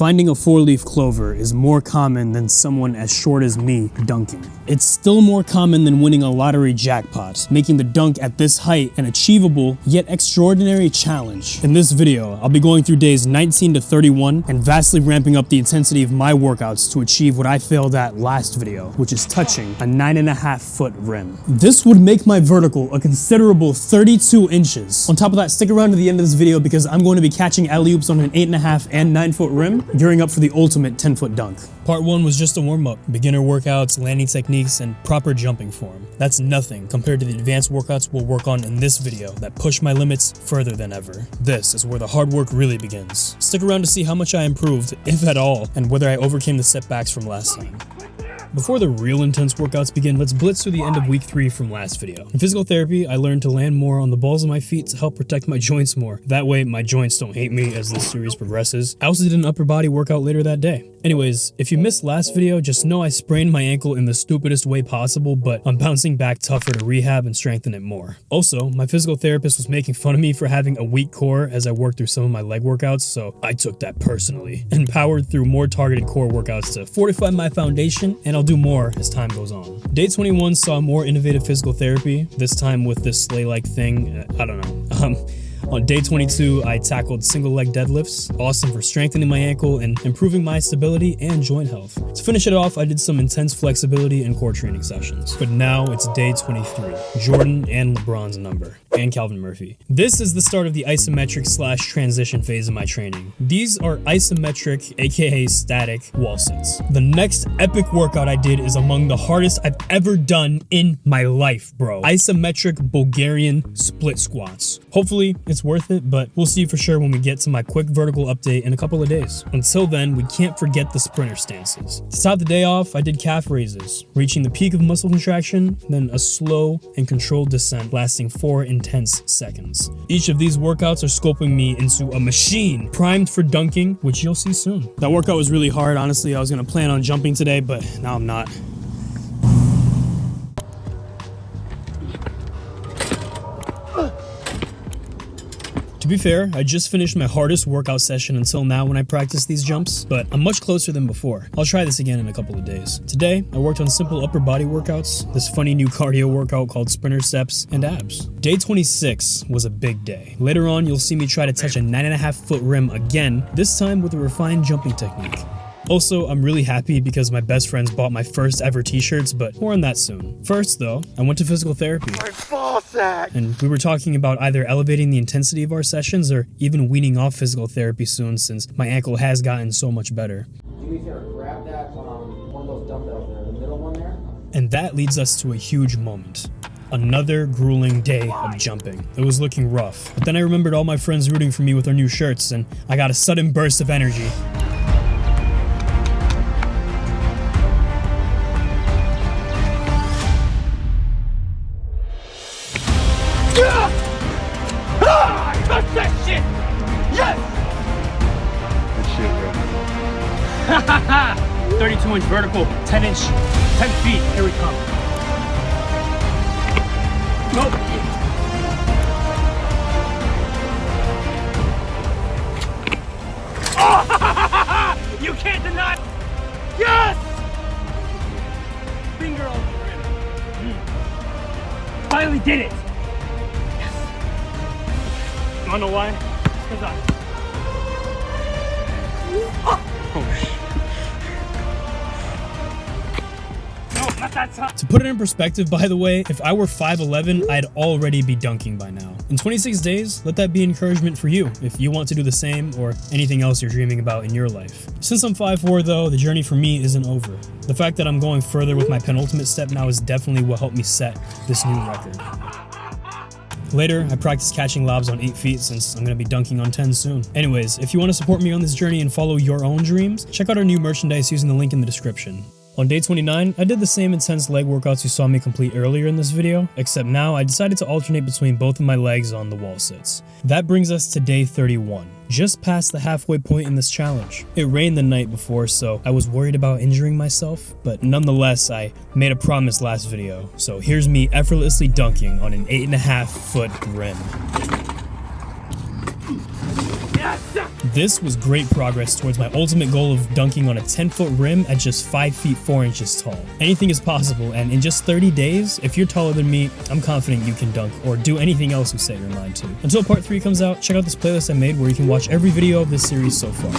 finding a 4-leaf clover is more common than someone as short as me dunking. It's still more common than winning a lottery jackpot, making the dunk at this height an achievable yet extraordinary challenge. In this video, I'll be going through days 19 to 31 and vastly ramping up the intensity of my workouts to achieve what I failed at last video, which is touching a 9.5-foot rim. This would make my vertical a considerable 32 inches. On top of that, stick around to the end of this video because I'm going to be catching alley-oops on an 8.5 and 9-foot rim, gearing up for the ultimate 10-foot dunk. Part 1 was just a warm-up, beginner workouts, landing techniques, and proper jumping form. That's nothing compared to the advanced workouts we'll work on in this video that push my limits further than ever. This is where the hard work really begins. Stick around to see how much I improved, if at all, and whether I overcame the setbacks from last time. Before the real intense workouts begin, let's blitz through the end of week 3 from last video. In physical therapy, I learned to land more on the balls of my feet to help protect my joints more. That way, my joints don't hate me as this series progresses. I also did an upper body workout later that day. Anyways, if you missed last video, just know I sprained my ankle in the stupidest way possible, but I'm bouncing back tougher to rehab and strengthen it more. Also, my physical therapist was making fun of me for having a weak core as I worked through some of my leg workouts, so I took that personally and powered through more targeted core workouts to fortify my foundation, and I'll do more as time goes on. Day 21 saw more innovative physical therapy, this time with this sleigh-like thing, I don't know. On day 22, I tackled single leg deadlifts, awesome for strengthening my ankle and improving my stability and joint health. To finish it off, I did some intense flexibility and core training sessions. But now it's day 23, Jordan and LeBron's number, and Calvin Murphy. This is the start of the isometric / transition phase of my training. These are isometric, aka static, wall sits. The next epic workout I did is among the hardest I've ever done in my life, bro. Isometric Bulgarian split squats. Hopefully, it's worth it, but we'll see for sure when we get to my quick vertical update in a couple of days. Until then, we can't forget the sprinter stances. To top the day off, I did calf raises, reaching the peak of muscle contraction, then a slow and controlled descent lasting 4 intense seconds. Each of these workouts are scoping me into a machine, primed for dunking, which you'll see soon. That workout was really hard. Honestly, I was gonna plan on jumping today, but now I'm not. To be fair, I just finished my hardest workout session until now when I practice these jumps, but I'm much closer than before. I'll try this again in a couple of days. Today, I worked on simple upper body workouts, this funny new cardio workout called sprinter steps, and abs. Day 26 was a big day. Later on, you'll see me try to touch a 9.5-foot rim again, this time with a refined jumping technique. Also, I'm really happy because my best friends bought my first ever t-shirts, but more on that soon. First though, I went to physical therapy. My ball sack! And we were talking about either elevating the intensity of our sessions or even weaning off physical therapy soon since my ankle has gotten so much better. Do me a favor, grab that, one of those dumbbells there, the middle one there. And that leads us to a huge moment. Another grueling day of jumping. It was looking rough, but then I remembered all my friends rooting for me with their new shirts and I got a sudden burst of energy. Touch that shit! Yes! Good shit, bro. 32-inch vertical, 10 feet. Here we come. Nope. Oh! You can't deny. Yes! Finger on the rim. Finally did it. You wanna know why? Because No, not that time. To put it in perspective, by the way, if I were 5'11", I'd already be dunking by now. In 26 days, let that be encouragement for you if you want to do the same or anything else you're dreaming about in your life. Since I'm 5'4", though, the journey for me isn't over. The fact that I'm going further with my penultimate step now is definitely what helped me set this new record. Later, I practiced catching lobs on 8 feet since I'm gonna be dunking on 10 soon. Anyways, if you want to support me on this journey and follow your own dreams, check out our new merchandise using the link in the description. On day 29, I did the same intense leg workouts you saw me complete earlier in this video, except now I decided to alternate between both of my legs on the wall sits. That brings us to day 31, just past the halfway point in this challenge. It rained the night before, so I was worried about injuring myself, but nonetheless, I made a promise last video, so here's me effortlessly dunking on an 8.5-foot rim. This was great progress towards my ultimate goal of dunking on a 10-foot rim at just 5 feet 4 inches tall. Anything is possible, and in just 30 days, if you're taller than me, I'm confident you can dunk or do anything else you set your mind to. Until part 3 comes out, check out this playlist I made where you can watch every video of this series so far.